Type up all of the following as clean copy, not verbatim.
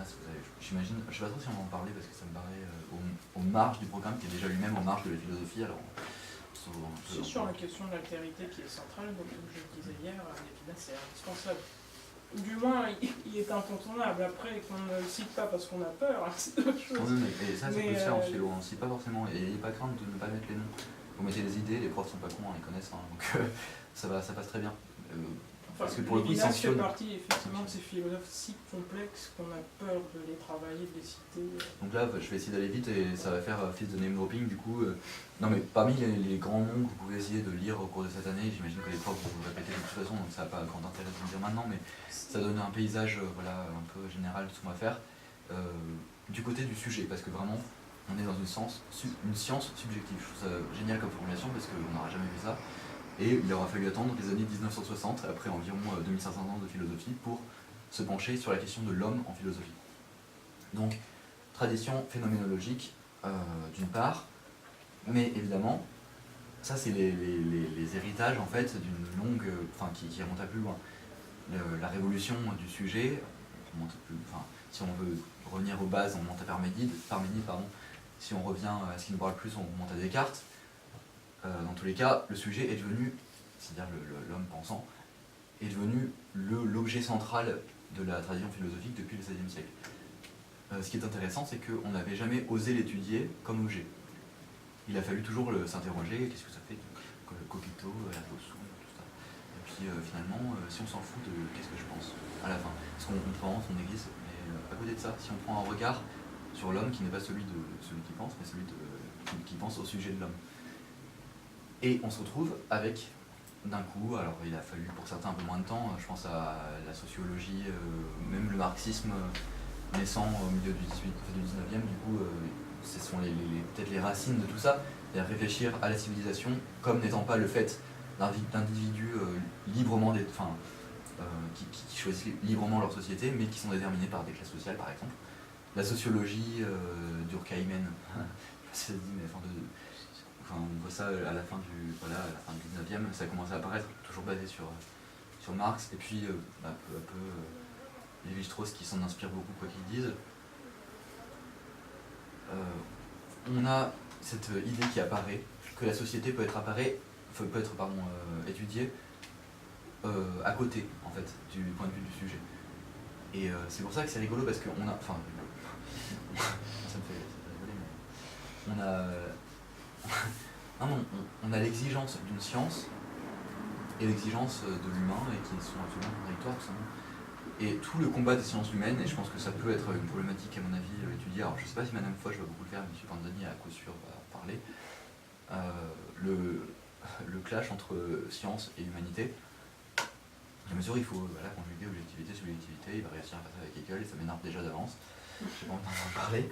si vous avez, j'imagine, je sais pas trop si on va en parler parce que ça me paraît aux marges du programme qui est déjà lui-même en marge de la philosophie. Alors, C'est sur la question de l'altérité qui est centrale, donc comme je le disais hier, Lévinas c'est indispensable. Du moins, il est incontournable. Après, qu'on ne le cite pas parce qu'on a peur, c'est autre chose. Oui, et ça peut se faire en philo, on ne cite pas forcément, et n'ayez pas crainte de ne pas mettre les noms. Vous mettez les idées, les profs sont pas cons, ils connaissent, hein, donc ça passe très bien. Parce que pour le coup, Lévinas fait partie effectivement de ces philosophes si complexes qu'on a peur de les travailler, de les citer. Donc là, je vais essayer d'aller vite et ça va faire fils de name dropping du coup. Non mais parmi les grands noms que vous pouvez essayer de lire au cours de cette année, j'imagine que les profs vont vous répéter de toute façon, donc ça n'a pas grand intérêt de vous le dire maintenant, mais ça donne un paysage voilà, un peu général de ce qu'on va faire. Du côté du sujet, parce que vraiment, on est dans une science subjective. Je trouve ça génial comme formulation parce qu'on n'aura jamais vu ça. Et il aura fallu attendre les années 1960, après environ 2500 ans de philosophie, pour se pencher sur la question de l'homme en philosophie. Donc, tradition phénoménologique, d'une part, mais évidemment, ça c'est les héritages en fait d'une longue, qui remonte à plus loin. La révolution du sujet, remonte plus, si on veut revenir aux bases, on remonte à Parménide, pardon. Si on revient à ce qui nous parle plus, on remonte à Descartes. Dans tous les cas, le sujet est devenu, c'est-à-dire l'homme pensant, est devenu l'objet central de la tradition philosophique depuis le XVIe siècle. Ce qui est intéressant, c'est qu'on n'avait jamais osé l'étudier comme objet. Il a fallu toujours s'interroger, qu'est-ce que ça fait, cogito, ergo sum, tout ça. Et puis finalement, si on s'en fout de qu'est-ce que je pense, à la fin, ce qu'on pense, on existe, mais à côté de ça, si on prend un regard sur l'homme qui n'est pas celui qui pense, mais celui qui pense au sujet de l'homme. Et on se retrouve avec, d'un coup, alors il a fallu pour certains un peu moins de temps, je pense à la sociologie, même le marxisme naissant au milieu du 19e, du coup, ce sont peut-être les racines de tout ça, c'est-à-dire réfléchir à la civilisation comme n'étant pas le fait d'individus librement, qui choisissent librement leur société, mais qui sont déterminés par des classes sociales, par exemple. La sociologie Durkheimienne, je sais pas si ça se dit, mais on voit ça à la fin du 19e, ça a commencé à apparaître, toujours basé sur Marx, et puis peu à peu, Lévi-Strauss qui s'en inspire beaucoup, quoi qu'ils disent. On a cette idée qui apparaît, que la société peut être étudiée à côté, en fait, du point de vue du sujet. Et c'est pour ça que c'est rigolo, parce qu'on a... ça me fait rigoler, mais... on a l'exigence d'une science et l'exigence de l'humain, et qui sont absolument contradictoires, tout simplement. Et tout le combat des sciences humaines, et je pense que ça peut être une problématique à mon avis étudiée, alors je ne sais pas si Madame Foch va beaucoup le faire, mais M. Panzani à coup sûr va parler, le clash entre science et humanité. Bien sûr, il faut conjuguer objectivité, subjectivité, il va réussir à faire ça avec Hegel, et ça m'énerve déjà d'avance, je n'ai pas envie d'en parler.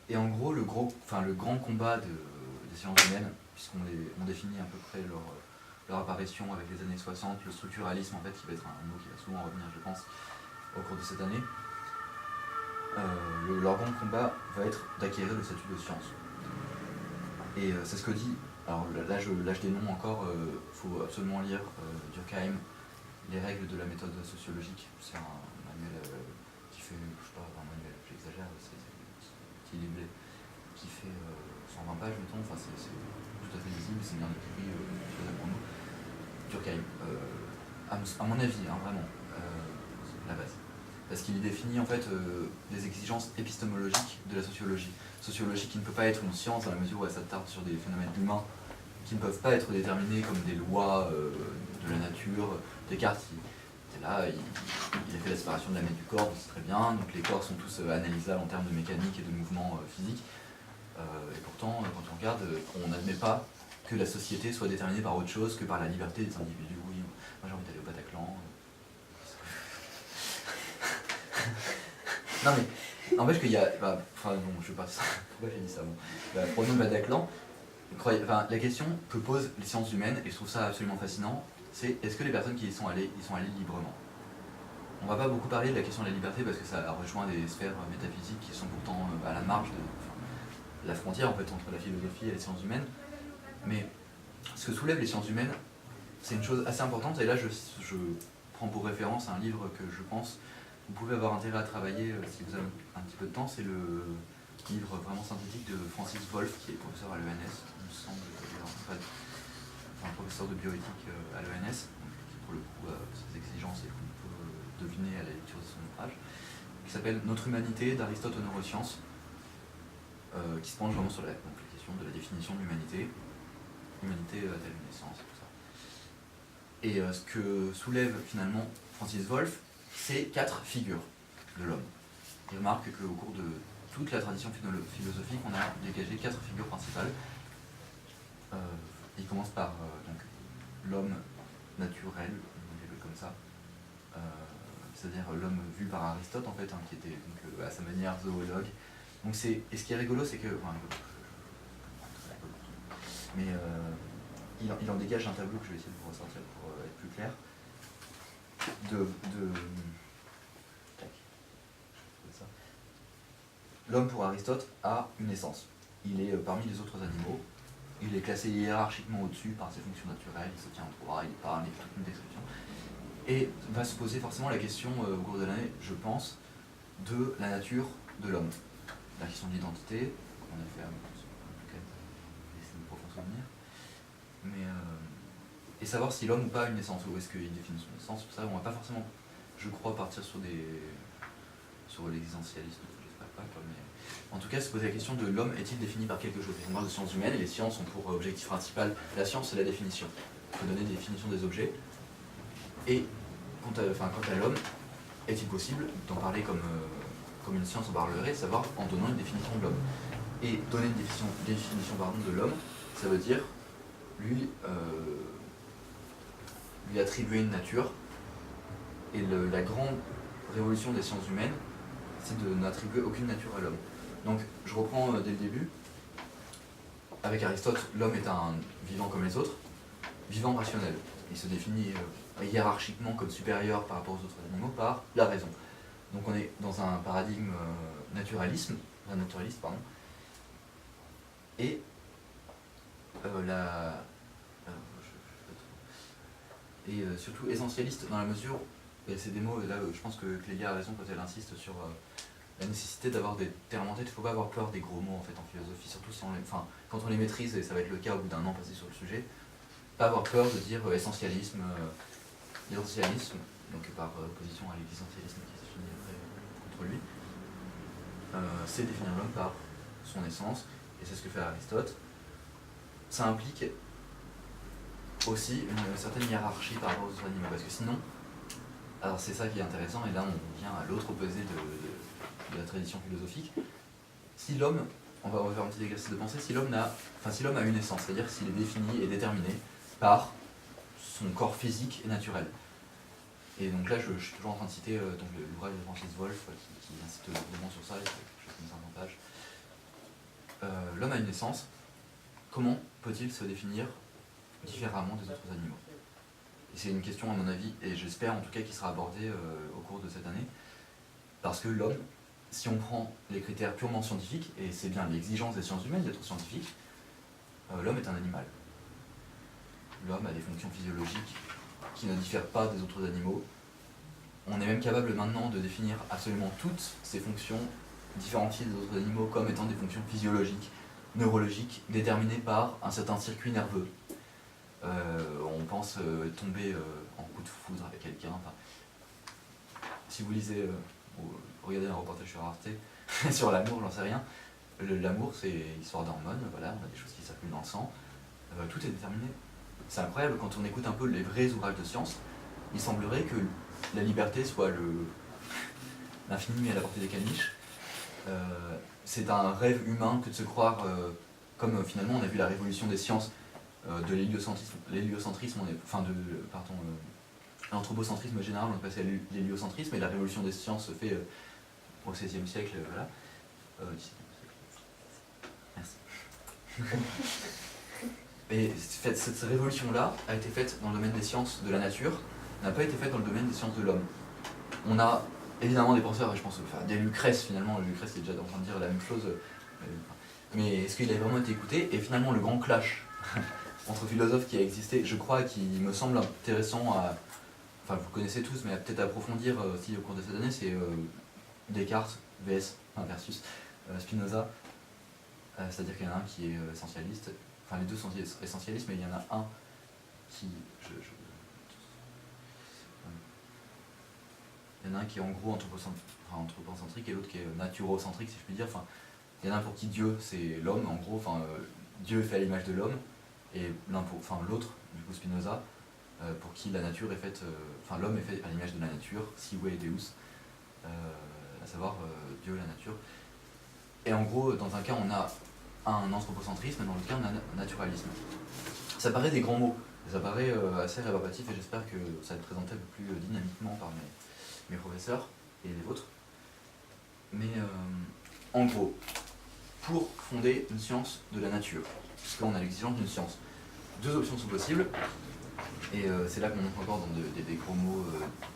Et en gros, le grand combat des sciences humaines, puisqu'on définit à peu près leur apparition avec les années 60, le structuralisme en fait, qui va être un mot qui va souvent revenir, je pense, au cours de cette année, leur grand combat va être d'acquérir le statut de science. Et c'est ce que dit, alors là je lâche des noms encore, faut absolument lire Durkheim, les règles de la méthode sociologique, c'est un manuel qui fait, je sais pas, un manuel, j'exagère, qui fait 120 pages, mettons, enfin c'est tout à fait lisible, c'est bien écrit, pour nous. Durkheim, à mon avis, vraiment, la base. Parce qu'il définit en fait des exigences épistémologiques de la sociologie. Sociologie qui ne peut pas être une science dans la mesure où elle s'attarde sur des phénomènes humains qui ne peuvent pas être déterminés comme des lois de la nature. Descartes, il a fait la séparation de l'âme et du corps, c'est très bien, donc les corps sont tous analysables en termes de mécanique et de mouvement physique. Et pourtant, quand on regarde, on n'admet pas que la société soit déterminée par autre chose que par la liberté des individus. Oui, moi j'ai envie d'aller au Bataclan. Non mais, n'empêche qu'il y a... je sais pas pourquoi j'ai dit ça. Prenons le Bataclan. La question que posent les sciences humaines, et je trouve ça absolument fascinant, c'est est-ce que les personnes qui y sont allées librement? On va pas beaucoup parler de la question de la liberté parce que ça rejoint des sphères métaphysiques qui sont pourtant à la marge de la frontière en fait, entre la philosophie et les sciences humaines. Mais ce que soulèvent les sciences humaines, c'est une chose assez importante, et là je prend pour référence un livre que je pense vous pouvez avoir intérêt à travailler si vous avez un petit peu de temps. C'est le livre vraiment synthétique de Francis Wolff, qui est professeur à l'ENS, il me semble, un professeur de bioéthique à l'ENS, qui pour le coup a ses exigences et qu'on peut deviner à la lecture de son ouvrage, qui s'appelle Notre humanité d'Aristote aux neurosciences, qui se penche vraiment sur la question de la définition de l'humanité. L'humanité a-t-elle une essence, tout ça. Et ce que soulève finalement Francis Wolff, c'est 4 figures de l'homme. Il remarque qu'au cours de toute la tradition philosophique, on a dégagé 4 figures principales. Il commence par donc, l'homme naturel, on dit comme ça, c'est-à-dire l'homme vu par Aristote en fait, hein, qui était donc, à sa manière zoologue. Donc et ce qui est rigolo, c'est que, mais il en dégage un tableau que je vais essayer de vous ressortir pour être plus clair. L'homme pour Aristote a une essence. Il est parmi les autres animaux. Il est classé hiérarchiquement au-dessus par ses fonctions naturelles. Il se tient droit, il parle, il fait toute une description. Et va se poser forcément la question au cours de l'année, je pense, de la nature de l'homme. La question de l'identité, on a fait un profond souvenir. Et savoir si l'homme ou pas a une essence, ou est-ce qu'il définit son essence, tout ça, on va pas forcément, je crois, partir sur l'existentialisme, j'espère pas, mais en tout cas se poser la question de l'homme est-il défini par quelque chose. On parle de sciences humaines et les sciences ont pour objectif principal, la science c'est la définition. Il faut donner des définitions des objets. Et quant à l'homme, est-il possible d'en parler comme une science en parlerait, savoir en donnant une définition de l'homme. Et donner une définition de l'homme, ça veut dire lui attribuer une nature. Et la grande révolution des sciences humaines, c'est de n'attribuer aucune nature à l'homme. Donc je reprends dès le début. Avec Aristote, l'homme est un vivant comme les autres, vivant rationnel. Il se définit hiérarchiquement comme supérieur par rapport aux autres animaux par la raison. Donc on est dans un paradigme naturaliste, pardon. Et surtout essentialiste dans la mesure, et c'est des mots, là je pense que Clélia a raison quand elle insiste sur la nécessité d'avoir des termes en tête. Il ne faut pas avoir peur des gros mots en fait en philosophie, surtout si quand on les maîtrise, et ça va être le cas au bout d'un an passé sur le sujet, pas avoir peur de dire essentialisme, l'essentialisme, donc par opposition à l'existentialisme qui se finit après contre lui, c'est définir l'homme par son essence, et c'est ce que fait Aristote. Ça implique aussi une certaine hiérarchie par rapport aux autres animaux, parce que sinon, alors c'est ça qui est intéressant, et là on vient à l'autre opposé de la tradition philosophique. Si l'homme, on va faire un petit exercice de pensée, si l'homme a une essence, c'est-à-dire s'il est défini et déterminé par son corps physique et naturel. Et donc là, je suis toujours en train de citer l'ouvrage de Francis Wolff qui insiste vraiment sur ça, il y a quelque chose comme 50 pages. L'homme a une essence, comment peut-il se définir différemment des autres animaux? Et c'est une question, à mon avis, et j'espère en tout cas qu'il sera abordé au cours de cette année, parce que l'homme, si on prend les critères purement scientifiques, et c'est bien l'exigence des sciences humaines d'être scientifique, l'homme est un animal. L'homme a des fonctions physiologiques qui ne diffèrent pas des autres animaux. On est même capable maintenant de définir absolument toutes ces fonctions différenciées des autres animaux comme étant des fonctions physiologiques, neurologiques, déterminées par un certain circuit nerveux. On pense tomber en coup de foudre avec quelqu'un. Si vous lisez, ou regardez un reportage sur Arte, sur l'amour, j'en sais rien, l'amour c'est histoire d'hormones, voilà, on a des choses qui circulent dans le sang, tout est déterminé. C'est incroyable, quand on écoute un peu les vrais ouvrages de science, il semblerait que la liberté soit l'infini mis à la portée des caniches. C'est un rêve humain que de se croire, comme finalement on a vu la révolution des sciences, de l'héliocentrisme, l'anthropocentrisme général, on est passé à l'héliocentrisme, et la révolution des sciences se fait au XVIe siècle, voilà. Merci. Et cette révolution-là a été faite dans le domaine des sciences de la nature, n'a pas été faite dans le domaine des sciences de l'homme. On a évidemment des penseurs, et je pense, des Lucrèce finalement, Lucrèce est déjà en train de dire la même chose, mais est-ce qu'il a vraiment été écouté? Et finalement le grand clash entre philosophes qui a existé, je crois, qui me semble intéressant enfin vous connaissez tous, mais à peut-être approfondir aussi au cours de cette année, c'est Descartes versus Spinoza. C'est-à-dire qu'il y en a un qui est essentialiste, enfin les deux sont essentialistes, mais il y en a un qui... Il y en a un qui est en gros anthropocentrique et l'autre qui est naturocentrique, si je puis dire. Enfin, il y en a un pour qui Dieu c'est l'homme, en gros, Dieu est fait à l'image de l'homme, et l'autre, du coup Spinoza, pour qui la nature est faite, l'homme est fait à l'image de la nature, sive Deus, à savoir Dieu, la nature. Et en gros, dans un cas, on a un anthropocentrisme, et dans l'autre cas, on a un naturalisme. Ça paraît des grands mots, ça paraît assez rébarbatif, et j'espère que ça va être présenté un peu plus dynamiquement par mes professeurs et les vôtres. Mais en gros, pour fonder une science de la nature, puisqu'on a l'exigence d'une science, deux options sont possibles, et c'est là qu'on entre encore dans des gros mots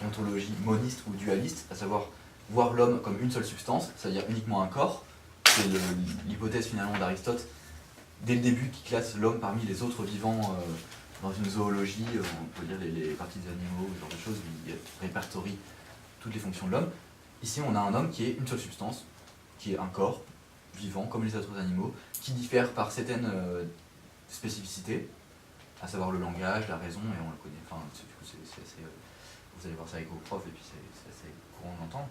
d'ontologie moniste ou dualiste, à savoir voir l'homme comme une seule substance, c'est-à-dire uniquement un corps. C'est l'hypothèse finalement d'Aristote, dès le début, qui classe l'homme parmi les autres vivants dans une zoologie, on peut dire les parties des animaux, ce genre de choses, il répertorie toutes les fonctions de l'homme. Ici, on a un homme qui est une seule substance, qui est un corps vivant comme les autres animaux, qui diffère par certaines spécificités, à savoir le langage, la raison, et on le connaît, enfin, du coup, c'est assez, vous allez voir ça avec vos profs, et puis c'est assez courant d'entendre.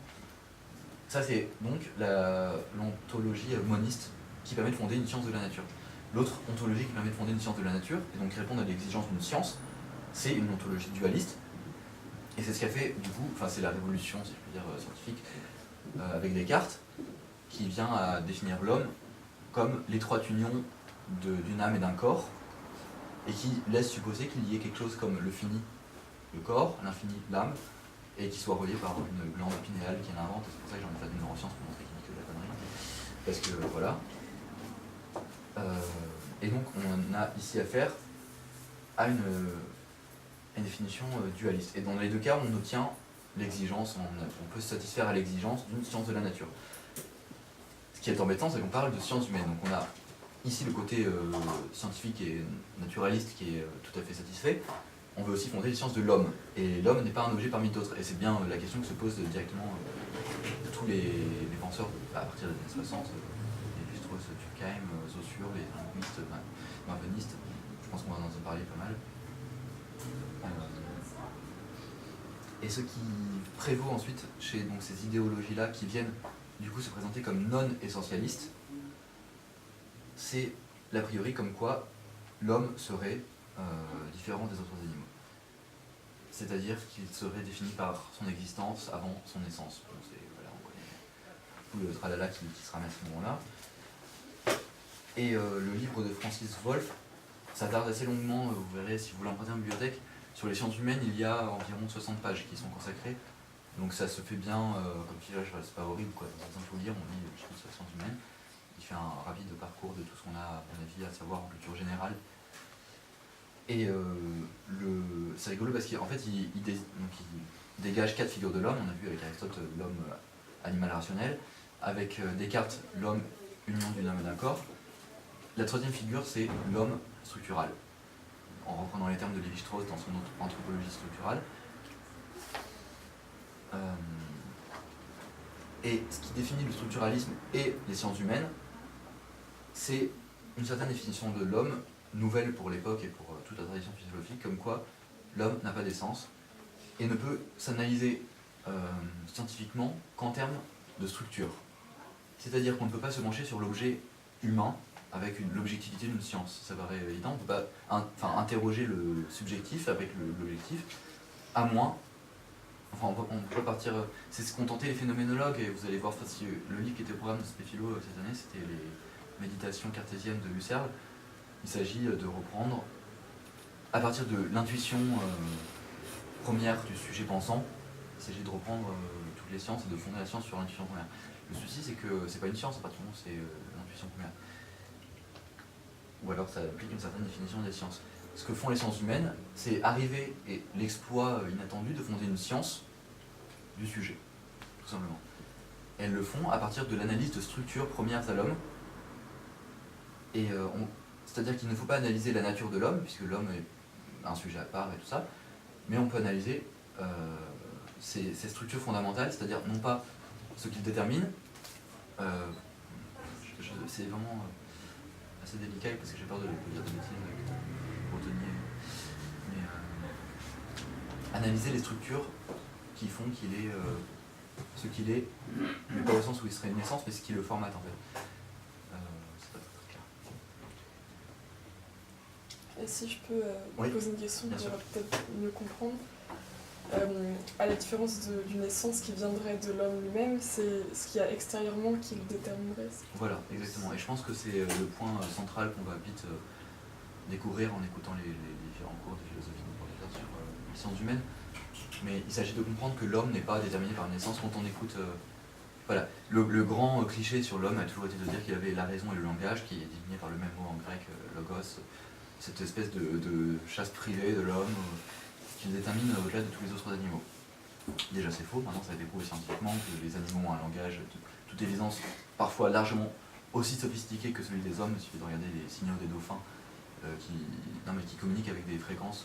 Ça, c'est donc l'ontologie moniste qui permet de fonder une science de la nature. L'autre ontologie qui permet de fonder une science de la nature, et donc répondre à l'exigence d'une science, c'est une ontologie dualiste. Et c'est ce qu'a fait, du coup, c'est la révolution, si je peux dire, scientifique, avec Descartes, qui vient à définir l'homme comme l'étroite union d'une âme et d'un corps, et qui laisse supposer qu'il y ait quelque chose comme le fini, le corps, l'infini, l'âme, et qui soit relié par une glande pinéale qui l'invente. C'est pour ça que j'en ai fait une neuroscience pour montrer qu'il dit que de la connerie. Parce que voilà. Et donc on a ici affaire à une définition dualiste. Et dans les deux cas, on obtient l'exigence, on peut se satisfaire à l'exigence d'une science de la nature. Ce qui est embêtant, c'est qu'on parle de sciences humaines. Donc on a ici le côté scientifique et naturaliste qui est tout à fait satisfait. On veut aussi fonder les sciences de l'homme. Et l'homme n'est pas un objet parmi d'autres. Et c'est bien la question que se posent directement tous les penseurs à partir des années 60, les Lévi-Strauss, Durkheim, Saussure, les linguistes, marvenistes. Je pense qu'on va en entendre parler pas mal. Et ce qui prévaut ensuite chez donc, ces idéologies-là qui viennent du coup se présenter comme non-essentialistes, c'est l'a priori comme quoi l'homme serait différent des autres animaux. C'est-à-dire qu'il serait défini par son existence avant son essence. Donc voilà, on connaît tout le tralala qui se ramène à ce moment-là. Et le livre de Francis Wolff s'attarde assez longuement, vous verrez si vous voulez emprunter en bibliothèque, sur les sciences humaines. Il y a environ 60 pages qui sont consacrées. Donc ça se fait bien, comme je dirais, c'est pas horrible quoi. Dans un faut lire, on lit je pense, les sciences humaines. Il fait un rapide parcours de tout ce qu'on a, à mon avis, à savoir en culture générale. Et c'est rigolo parce qu'en fait, il dégage 4 figures de l'homme. On a vu avec Aristote l'homme animal rationnel, avec Descartes l'homme union d'une âme et d'un corps. La troisième figure, c'est l'homme structural, en reprenant les termes de Lévi-Strauss dans son anthropologie structurale. Et ce qui définit le structuralisme et les sciences humaines, c'est une certaine définition de l'homme, nouvelle pour l'époque et pour toute la tradition philosophique, comme quoi l'homme n'a pas d'essence et ne peut s'analyser scientifiquement qu'en termes de structure. C'est-à-dire qu'on ne peut pas se pencher sur l'objet humain avec l'objectivité d'une science. Ça paraît évident, on ne peut pas interroger le subjectif avec l'objectif, à moins... Enfin, on peut partir... C'est ce qu'ont tenté les phénoménologues, et vous allez voir, le livre qui était au programme de Spéphilo cette année, c'était les méditations cartésiennes de Husserl. Il s'agit de reprendre, à partir de l'intuition première du sujet pensant, il s'agit de reprendre toutes les sciences et de fonder la science sur l'intuition première. Le souci, c'est que c'est pas une science, à partir du moment où c'est l'intuition première. Ou alors ça implique une certaine définition des sciences. Ce que font les sciences humaines, c'est arriver, et l'exploit inattendu, de fonder une science du sujet, tout simplement. Et elles le font à partir de l'analyse de structures premières à l'homme. Et c'est-à-dire qu'il ne faut pas analyser la nature de l'homme, puisque l'homme est un sujet à part et tout ça, mais on peut analyser ces structures fondamentales, c'est-à-dire non pas ce qu'ils déterminent, c'est vraiment assez délicat parce que j'ai peur de dire des bêtises avec Bretonnier, mais analyser les structures qui font qu'il est ce qu'il est, mais pas au sens où il serait une naissance, mais ce qui le formate en fait. C'est pas très clair. Et si je peux poser une question pour peut-être mieux comprendre, à la différence d'une essence qui viendrait de l'homme lui-même, c'est ce qu'il y a extérieurement qui le déterminerait. Voilà, exactement. Et je pense que c'est le point central qu'on va vite découvrir en écoutant les différents cours de philosophie sur les sciences humaines. Mais il s'agit de comprendre que l'homme n'est pas déterminé par naissance. Quand on écoute... voilà, le grand cliché sur l'homme a toujours été de dire qu'il avait la raison et le langage, qui est désigné par le même mot en grec, logos, cette espèce de chasse privée de l'homme, qui le détermine au-delà de tous les autres animaux. Déjà c'est faux, maintenant ça a été prouvé scientifiquement que les animaux ont un langage de toute évidence parfois largement aussi sophistiqué que celui des hommes. Il suffit de regarder les signaux des dauphins qui communiquent avec des fréquences